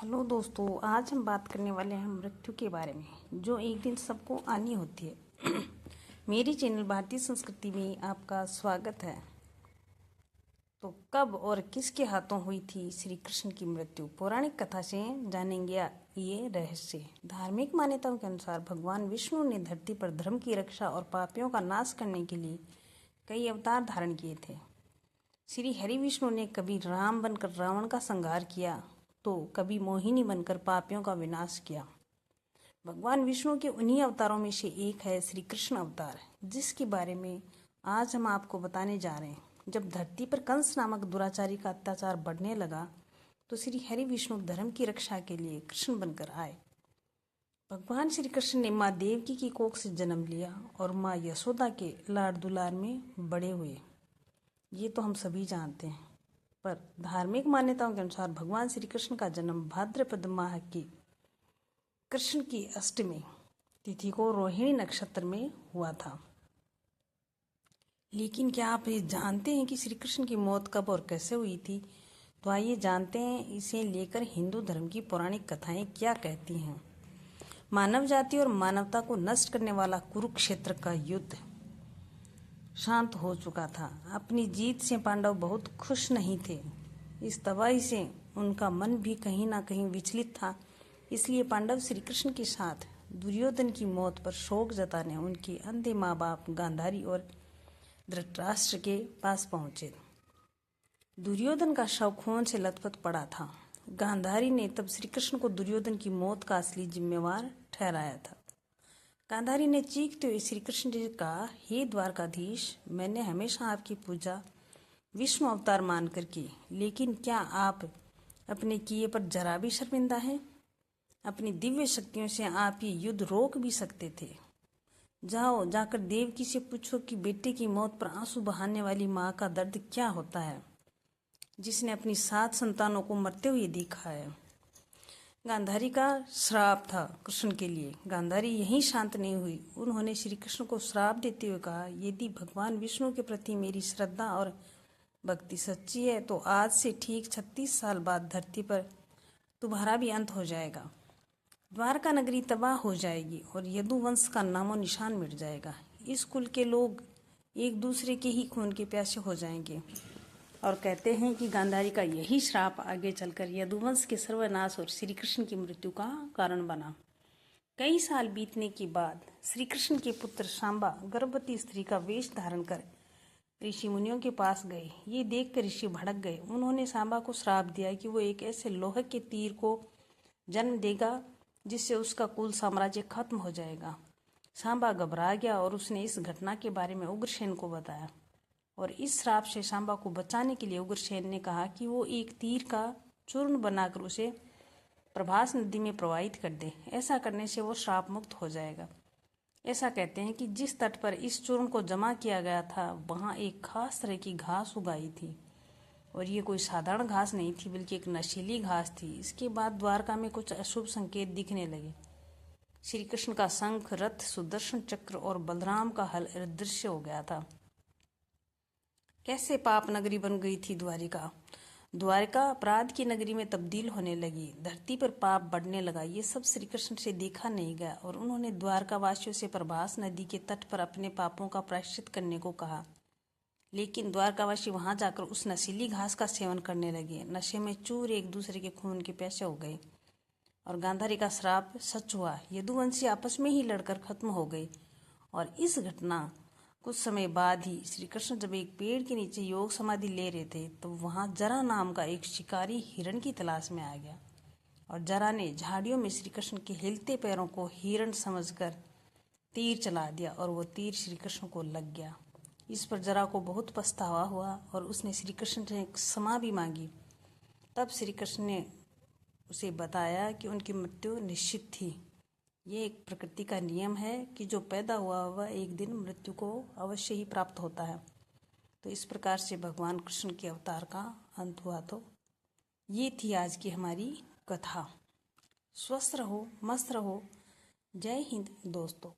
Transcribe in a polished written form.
Hello दोस्तों, आज हम बात करने वाले हैं मृत्यु के बारे में, जो एक दिन सबको आनी होती है। मेरी चैनल भारतीय संस्कृति में आपका स्वागत है। तो कब और किसके हाथों हुई थी श्री कृष्ण की मृत्यु? पौराणिक कथा से जानेंगे ये रहस्य। धार्मिक मान्यताओं के अनुसार भगवान विष्णु ने धरती पर धर्म की रक्षा और पापियों का नाश करने के लिए कई अवतार धारण किए थे। श्री हरि विष्णु ने कभी राम बनकर रावण का संहार किया, तो कभी मोहिनी बनकर पापियों का विनाश किया। भगवान विष्णु के उन्हीं अवतारों में से एक है श्री कृष्ण अवतार, जिसके बारे में आज हम आपको बताने जा रहे हैं। जब धरती पर कंस नामक दुराचारी का अत्याचार बढ़ने लगा, तो श्री हरि विष्णु धर्म की रक्षा के लिए कृष्ण बनकर आए। भगवान श्री कृष्ण ने माँ देवकी की कोख से जन्म लिया और माँ यशोदा के लाड दुलार में बड़े हुए। ये तो हम सभी जानते हैं, पर धार्मिक मान्यताओं के अनुसार भगवान श्री कृष्ण का जन्म भाद्रपद माह की कृष्ण की अष्टमी तिथि को रोहिणी नक्षत्र में हुआ था। लेकिन क्या आप ये जानते हैं कि श्री कृष्ण की मौत कब और कैसे हुई थी? तो आइए जानते हैं इसे लेकर हिंदू धर्म की पौराणिक कथाएं क्या कहती हैं। मानव जाति और मानवता को नष्ट करने वाला कुरुक्षेत्र का युद्ध शांत हो चुका था। अपनी जीत से पांडव बहुत खुश नहीं थे। इस तबाही से उनका मन भी कहीं ना कहीं विचलित था। इसलिए पांडव श्री कृष्ण के साथ दुर्योधन की मौत पर शोक जताने उनके अंधे माँ बाप गांधारी और धृतराष्ट्र के पास पहुंचे। दुर्योधन का शव खून से लथपथ पड़ा था। गांधारी ने तब श्री कृष्ण को दुर्योधन की मौत का असली जिम्मेवार ठहराया था। गांधारी ने चीखते हुए श्री कृष्ण जी कहा, हे द्वारकाधीश, मैंने हमेशा आपकी पूजा विष्णु अवतार मानकर की, लेकिन क्या आप अपने किए पर जरा भी शर्मिंदा हैं? अपनी दिव्य शक्तियों से आप ये युद्ध रोक भी सकते थे। जाओ, जाकर देवकी से पूछो कि बेटे की मौत पर आंसू बहाने वाली माँ का दर्द क्या होता है, जिसने अपनी 7 संतानों को मरते हुए देखा है। गांधारी का श्राप था कृष्ण के लिए। गांधारी यहीं शांत नहीं हुई। उन्होंने श्री कृष्ण को श्राप देते हुए कहा, यदि भगवान विष्णु के प्रति मेरी श्रद्धा और भक्ति सच्ची है, तो आज से ठीक 36 साल बाद धरती पर तुम्हारा भी अंत हो जाएगा। द्वारका नगरी तबाह हो जाएगी और यदुवंश का नामो निशान मिट जाएगा। इस कुल के लोग एक दूसरे के ही खून के प्यासे हो जाएंगे। और कहते हैं कि गांधारी का यही श्राप आगे चलकर यदुवंश के सर्वनाश और श्री कृष्ण की मृत्यु का कारण बना। कई साल बीतने के बाद श्री कृष्ण के पुत्र सांबा गर्भवती स्त्री का वेश धारण कर ऋषि मुनियों के पास गए। ये देखकर ऋषि भड़क गए। उन्होंने सांबा को श्राप दिया कि वो एक ऐसे लोहे के तीर को जन्म देगा जिससे उसका कुल साम्राज्य खत्म हो जाएगा। सांबा घबरा गया और उसने इस घटना के बारे में उग्रसेन को बताया। और इस श्राप से सांबा को बचाने के लिए उग्रसेन ने कहा कि वो एक तीर का चूर्ण बनाकर उसे प्रभास नदी में प्रवाहित कर दे। ऐसा करने से वो श्राप मुक्त हो जाएगा। ऐसा कहते हैं कि जिस तट पर इस चूर्ण को जमा किया गया था, वहाँ एक खास तरह की घास उगाई थी, और ये कोई साधारण घास नहीं थी, बल्कि एक नशीली घास थी। इसके बाद द्वारका में कुछ अशुभ संकेत दिखने लगे। श्री कृष्ण का शंख, रथ, सुदर्शन चक्र और बलराम का हल अदृश्य हो गया था। कैसे पाप नगरी बन गई थी द्वारिका। द्वारिका अपराध की नगरी में तब्दील होने लगी। धरती पर पाप बढ़ने लगा। ये सब श्री कृष्ण से देखा नहीं गया और उन्होंने द्वारका वासियों से प्रभास नदी के तट पर अपने पापों का प्रायश्चित करने को कहा। लेकिन द्वारकावासी वहां जाकर उस नशीली घास का सेवन करने लगे। नशे में चूर एक दूसरे के खून के प्यासे हो गए और गांधारी का श्राप सच हुआ। यदुवंशी आपस में ही लड़कर खत्म हो गए। और इस घटना कुछ समय बाद ही श्री कृष्ण जब एक पेड़ के नीचे योग समाधि ले रहे थे, तो वहां जरा नाम का एक शिकारी हिरण की तलाश में आ गया और जरा ने झाड़ियों में श्री कृष्ण के हिलते पैरों को हिरण समझकर तीर चला दिया और वो तीर श्री कृष्ण को लग गया। इस पर जरा को बहुत पछतावा हुआ और उसने श्री कृष्ण से क्षमा भी मांगी। तब श्री कृष्ण ने उसे बताया कि उनकी मृत्यु निश्चित थी। ये एक प्रकृति का नियम है कि जो पैदा हुआ वह एक दिन मृत्यु को अवश्य ही प्राप्त होता है। तो इस प्रकार से भगवान कृष्ण के अवतार का अंत हुआ। तो ये थी आज की हमारी कथा। स्वस्थ रहो, मस्त रहो। जय हिंद दोस्तों।